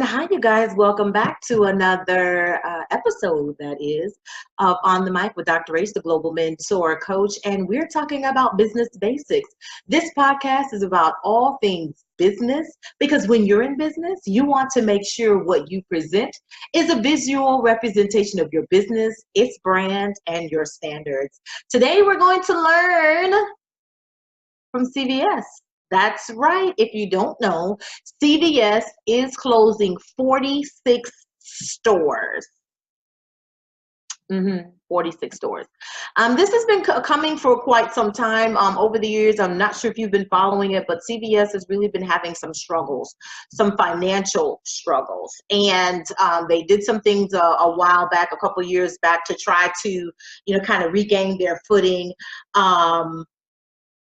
hi, you guys. Welcome back to another episode that is of On the Mic with Dr. Ace, the Global Mentor Coach. And we're talking about business basics. This podcast is about all things business because when you're in business, you want to make sure what you present is a visual representation of your business, its brand, and your standards. Today, we're going to learn from CVS. That's right. If you don't know, CVS is closing 46 stores. 46 stores. This has been coming for quite some time over the years. I'm not sure if you've been following it, but CVS has really been having some struggles, some financial struggles. And they did some things a while back, a couple years back, to try to, kind of regain their footing.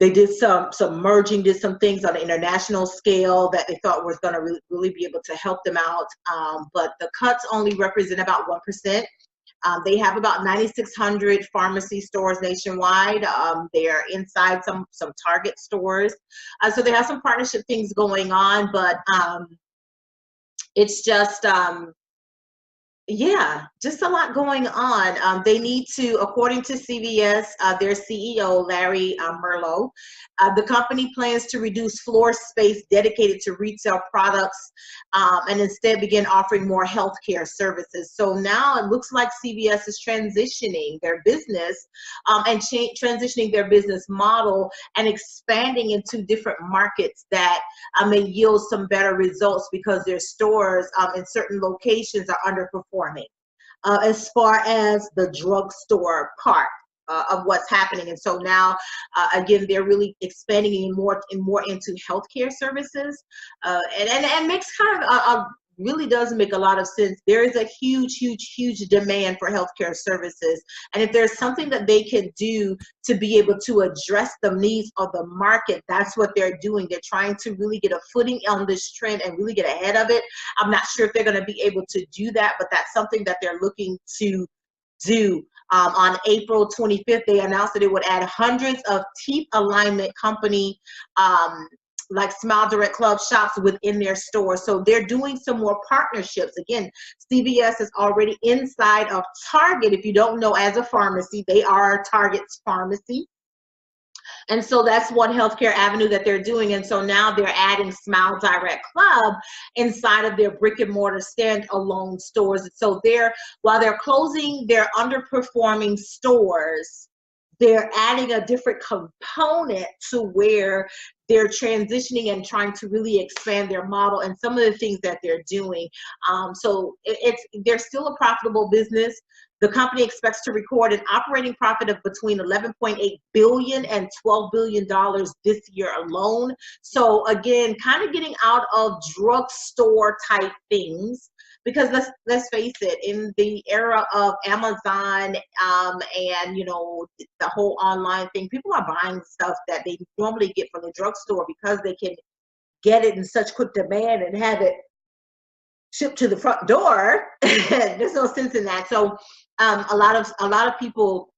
They did some merging, did some things on an international scale that they thought was going to really be able to help them out. But the cuts only represent about 1%. They have about 9,600 pharmacy stores nationwide. They are inside some Target stores. So they have some partnership things going on, but it's just, just a lot going on. They need to, according to CVS, their CEO, Larry Merlo, the company plans to reduce floor space dedicated to retail products and instead begin offering more healthcare services. So now it looks like CVS is transitioning their business and transitioning their business model and expanding into different markets that may yield some better results because their stores in certain locations are underperforming as far as the drugstore part of what's happening. And so now, again, they're really expanding more into healthcare services, and makes kind of really does make a lot of sense. There is a huge demand for healthcare services. And if there's something that they can do to be able to address the needs of the market, that's what they're doing. They're trying to really get a footing on this trend and really get ahead of it. I'm not sure if they're going to be able to do that, but that's something that they're looking to do. On April 25th, they announced that it would add hundreds of teeth alignment company like Smile Direct Club shops within their stores. So they're doing some more partnerships. Again, CVS is already inside of Target. If you don't know, as a pharmacy, they are Target's pharmacy. And so that's one healthcare avenue that they're doing. And so now they're adding Smile Direct Club inside of their brick and mortar standalone stores. So while they're closing their underperforming stores, they're adding a different component to where they're transitioning and trying to really expand their model and some of the things that they're doing. So they're still a profitable business. The company expects to record an operating profit of between $11.8 billion and $12 billion this year alone. So again, kind of getting out of drugstore type things. Because let's face it, in the era of Amazon and the whole online thing, people are buying stuff that they normally get from the drugstore because they can get it in such quick demand and have it shipped to the front door. There's no sense in that. So a lot of people.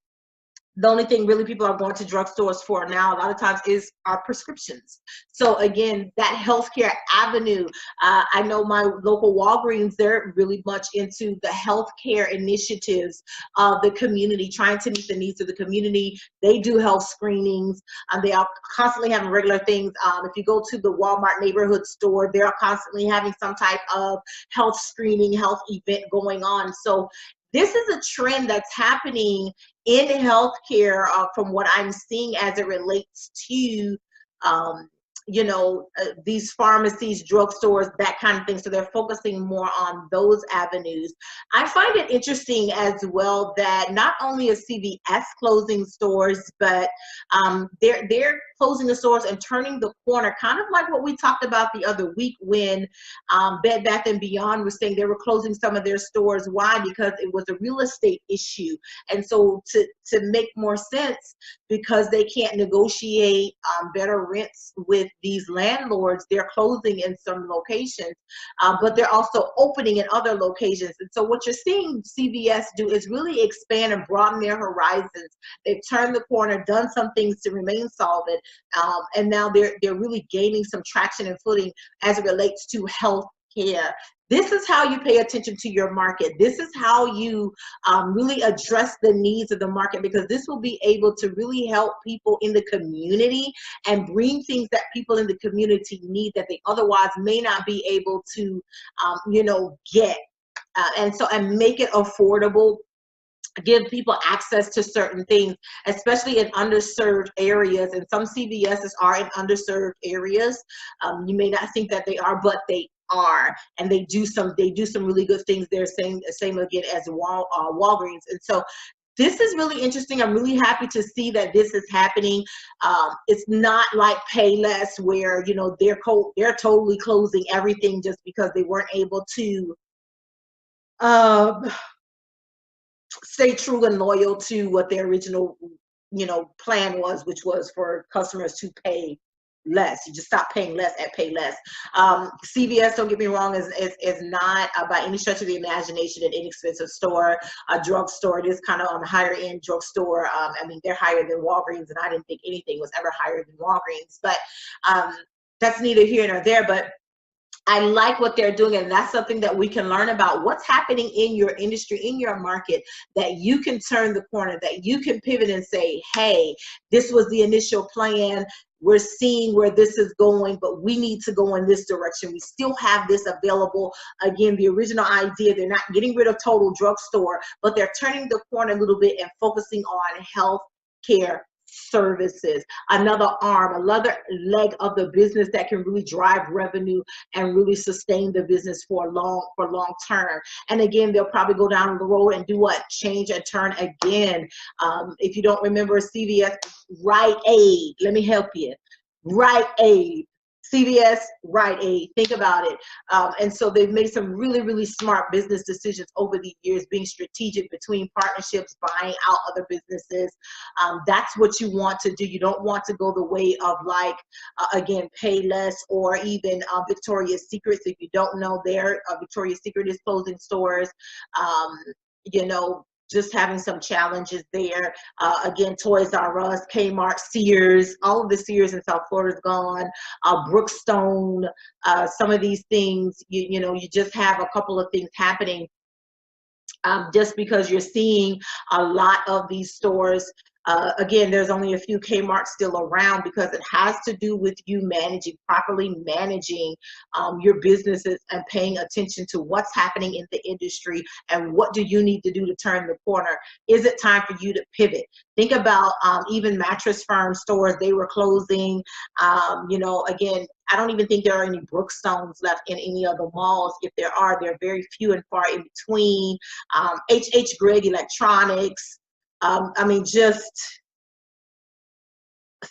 The only thing really people are going to drugstores for now, a lot of times, is our prescriptions. So again, that healthcare avenue, I know my local Walgreens, they're really much into the healthcare initiatives of the community, trying to meet the needs of the community. They do health screenings. They are constantly having regular things. If you go to the Walmart neighborhood store, they're constantly having some type of health screening, health event going on. So this is a trend that's happening in healthcare from what I'm seeing as it relates to, these pharmacies, drugstores, that kind of thing. So they're focusing more on those avenues. I find it interesting as well that not only is CVS closing stores, but they're closing the stores and turning the corner, kind of like what we talked about the other week when Bed Bath & Beyond was saying they were closing some of their stores. Why? Because it was a real estate issue. And so to make more sense, because they can't negotiate better rents with these landlords, they're closing in some locations, but they're also opening in other locations. And so what you're seeing CVS do is really expand and broaden their horizons. They've turned the corner, done some things to remain solvent, and now they're really gaining some traction and footing as it relates to health care. This is how you pay attention to your market. This is how you really address the needs of the market, because this will be able to really help people in the community and bring things that people in the community need that they otherwise may not be able to, get. And make it affordable, give people access to certain things, especially in underserved areas. And some CVSs are in underserved areas. You may not think that they are, but they are, and they do some really good things there. Same again as Walgreens. And so this is really interesting. I'm really happy to see that this is happening. It's not like Payless, where they're totally closing everything just because they weren't able to stay true and loyal to what their original plan was, which was for customers to pay less. You just stop paying less at Payless. CVS, don't get me wrong, is not by any stretch of the imagination an inexpensive store, a drugstore. It is kind of on the higher end drugstore. I mean, they're higher than Walgreens, and I didn't think anything was ever higher than Walgreens, but that's neither here nor there. But I like what they're doing, and that's something that we can learn about. What's happening in your industry, in your market, that you can turn the corner, that you can pivot and say, hey, this was the initial plan. We're seeing where this is going, but we need to go in this direction. We still have this available. Again, the original idea, they're not getting rid of total drugstore, but they're turning the corner a little bit and focusing on health care services, another arm, another leg of the business that can really drive revenue and really sustain the business for long term. And again, they'll probably go down the road and do what? Change and turn again. If you don't remember CVS, Rite Aid, let me help you. Rite Aid. CVS, Rite Aid, think about it. And so they've made some really smart business decisions over the years, being strategic between partnerships, buying out other businesses. That's what you want to do. You don't want to go the way of again, Payless or even Victoria's Secrets. If you don't know, Victoria's Secret is closing stores. Just having some challenges there. Again, Toys R Us, Kmart, Sears, all of the Sears in South Florida is gone. Brookstone, some of these things, you just have a couple of things happening just because you're seeing a lot of these stores. Again, there's only a few Kmart still around because it has to do with you properly managing your businesses and paying attention to what's happening in the industry and what do you need to do to turn the corner. Is it time for you to pivot? Think about even Mattress Firm stores, they were closing. Again, I don't even think there are any Brookstones left in any of the malls. If there are, they're very few and far in between. H. Gregg Electronics. I mean, just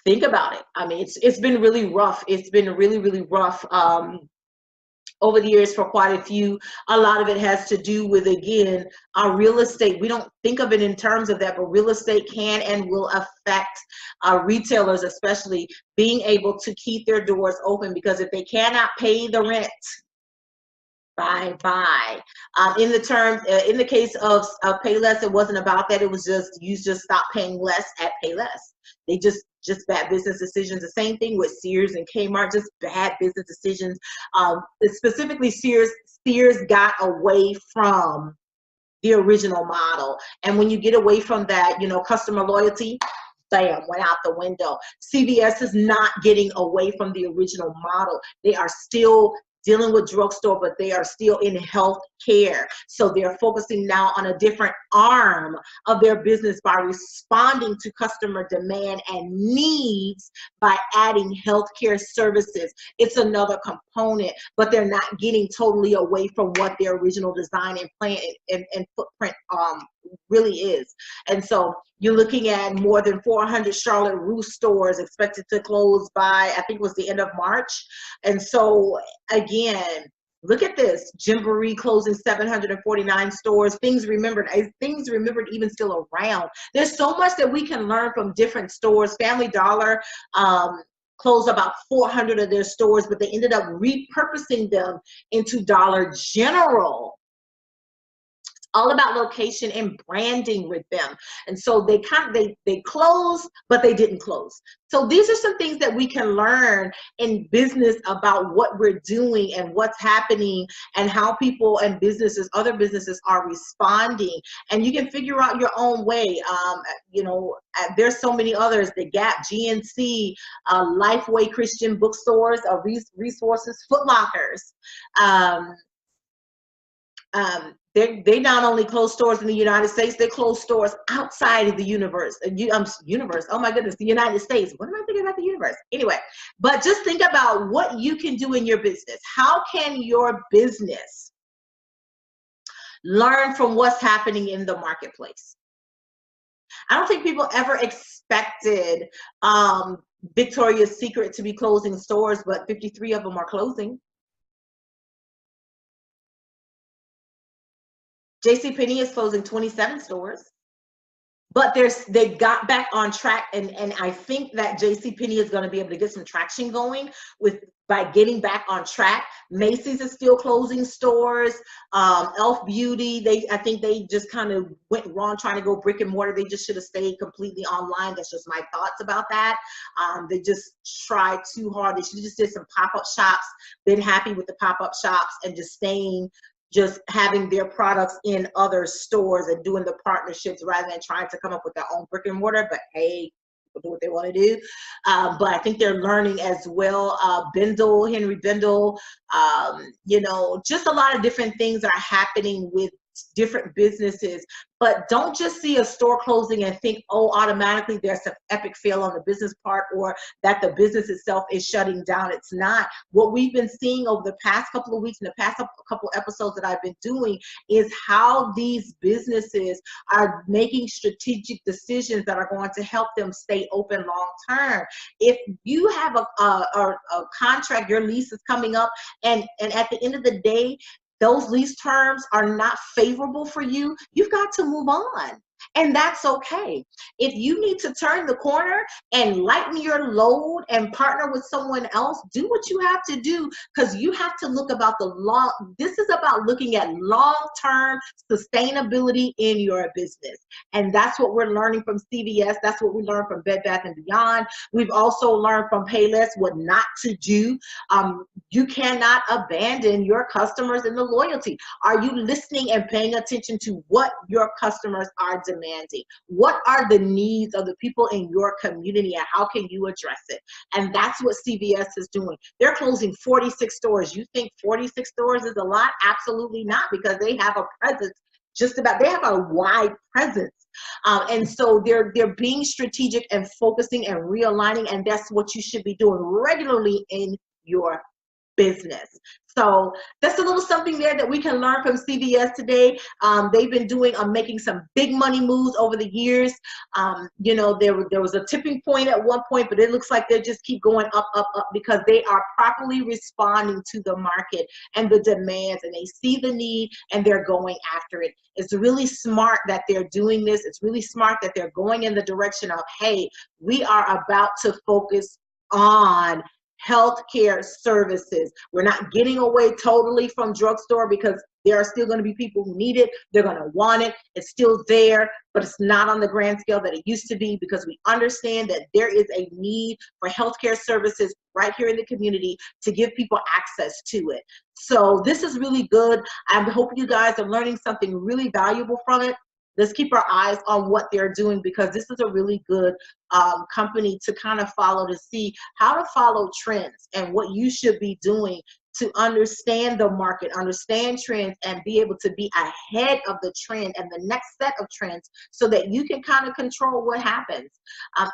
think about it. I mean, it's been really rough. It's been really rough over the years for quite a few. A lot of it has to do with, again, our real estate. We don't think of it in terms of that, but real estate can and will affect retailers, especially being able to keep their doors open, because if they cannot pay the rent, bye. In the case of Payless, it wasn't about that. It was you just stop paying less at Payless. They just bad business decisions. The same thing with Sears and Kmart, just bad business decisions. Specifically, Sears got away from the original model, and when you get away from that, customer loyalty, bam, went out the window. CVS is not getting away from the original model. They are still dealing with drugstore, but they are still in health care. So they're focusing now on a different arm of their business by responding to customer demand and needs by adding healthcare services. It's another component, but they're not getting totally away from what their original design and plan and footprint really is. And so you're looking at more than 400 Charlotte Russe stores expected to close by, I think it was the end of March. And so again, look at this. Gymboree closing 749 stores. Things remembered even still around. There's so much that we can learn from different stores. Family Dollar closed about 400 of their stores, but they ended up repurposing them into Dollar General all about location and branding with them. And so they closed, but they didn't close. So these are some things that we can learn in business about what we're doing and what's happening and how people and businesses, other businesses are responding. And you can figure out your own way. You know, there's so many others, the Gap, GNC, Lifeway Christian bookstores, resources, Foot Lockers. They not only close stores in the United States, they close stores outside of the universe. Universe. Oh my goodness, the United States. What am I thinking about the universe? Anyway, but just think about what you can do in your business. How can your business learn from what's happening in the marketplace? I don't think people ever expected Victoria's Secret to be closing stores, but 53 of them are closing. JCPenney is closing 27 stores, but they got back on track, and I think that JCPenney is going to be able to get some traction going by getting back on track. Macy's is still closing stores. Elf Beauty, I think they just kind of went wrong trying to go brick and mortar. They just should have stayed completely online. That's just my thoughts about that. They just tried too hard. They should have just did some pop-up shops, been happy with the pop-up shops, and just having their products in other stores and doing the partnerships rather than trying to come up with their own brick and mortar. But hey, people do what they want to do. But I think they're learning as well. Henry Bendel, you know, just a lot of different things are happening with different businesses. But don't just see a store closing and think, oh, automatically there's an epic fail on the business part, or that the business itself is shutting down. It's not. What we've been seeing over the past couple of weeks and the past couple episodes that I've been doing is how these businesses are making strategic decisions that are going to help them stay open long term. If you have a contract, your lease is coming up, and at the end of the day, those lease terms are not favorable for you, you've got to move on. And that's okay. If you need to turn the corner and lighten your load and partner with someone else, do what you have to do, because you have to look about the long. This is about looking at long-term sustainability in your business. And that's what we're learning from CVS. That's what we learned from Bed Bath & Beyond. We've also learned from Payless what not to do. You cannot abandon your customers and the loyalty. Are you listening and paying attention to what your customers are demanding? What are the needs of the people in your community, and how can you address it? And that's what CVS is doing. They're closing 46 stores. You think 46 stores is a lot? Absolutely not, because they have a presence they have a wide presence. And so they're being strategic and focusing and realigning, and that's what you should be doing regularly in your business. So that's a little something there that we can learn from CVS today. They've been making some big money moves over the years. You know, there was a tipping point at one point, but it looks like they just keep going up, up, up, because they are properly responding to the market and the demands, and they see the need and they're going after it. It's really smart that they're doing this. It's really smart that they're going in the direction of, hey, we are about to focus on healthcare services. We're not getting away totally from drugstore, because there are still going to be people who need it. They're going to want it. It's still there, but it's not on the grand scale that it used to be, because we understand that there is a need for healthcare services right here in the community to give people access to it. So this is really good. I hope you guys are learning something really valuable from it. Let's keep our eyes on what they're doing, because this is a really good company to kind of follow, to see how to follow trends and what you should be doing to understand the market, understand trends, and be able to be ahead of the trend and the next set of trends, so that you can kind of control what happens.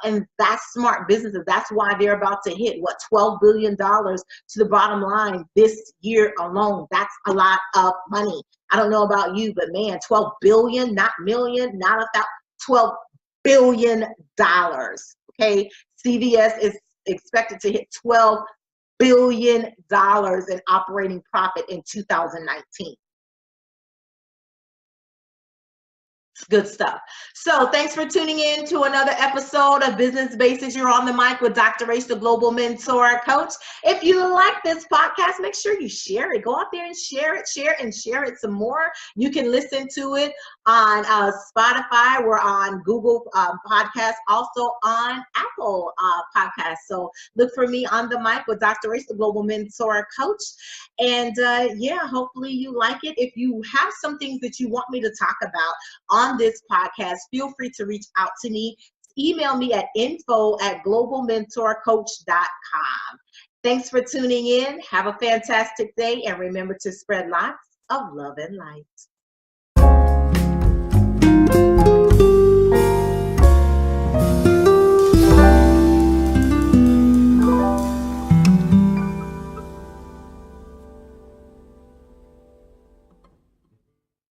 And that's smart businesses. That's why they're about to hit, what, $12 billion to the bottom line this year alone. That's a lot of money. I don't know about you, but man, 12 billion, not million, not $12 billion. Okay, CVS is expected to hit $12 billion in operating profit in 2019. Good stuff. So thanks for tuning in to another episode of Business Basics. You're on the mic with Dr. Race, the Global Mentor Coach. If you like this podcast, make sure you share it. Go out there and share it some more. You can listen to it on Spotify. We're on Google Podcasts, also on Apple Podcasts. So look for me on the mic with Dr. Race, the Global Mentor Coach. And yeah, hopefully you like it. If you have some things that you want me to talk about on this podcast, feel free to reach out to me. Email me at info@globalmentorcoach.com. Thanks for tuning in. Have a fantastic day, and remember to spread lots of love and light.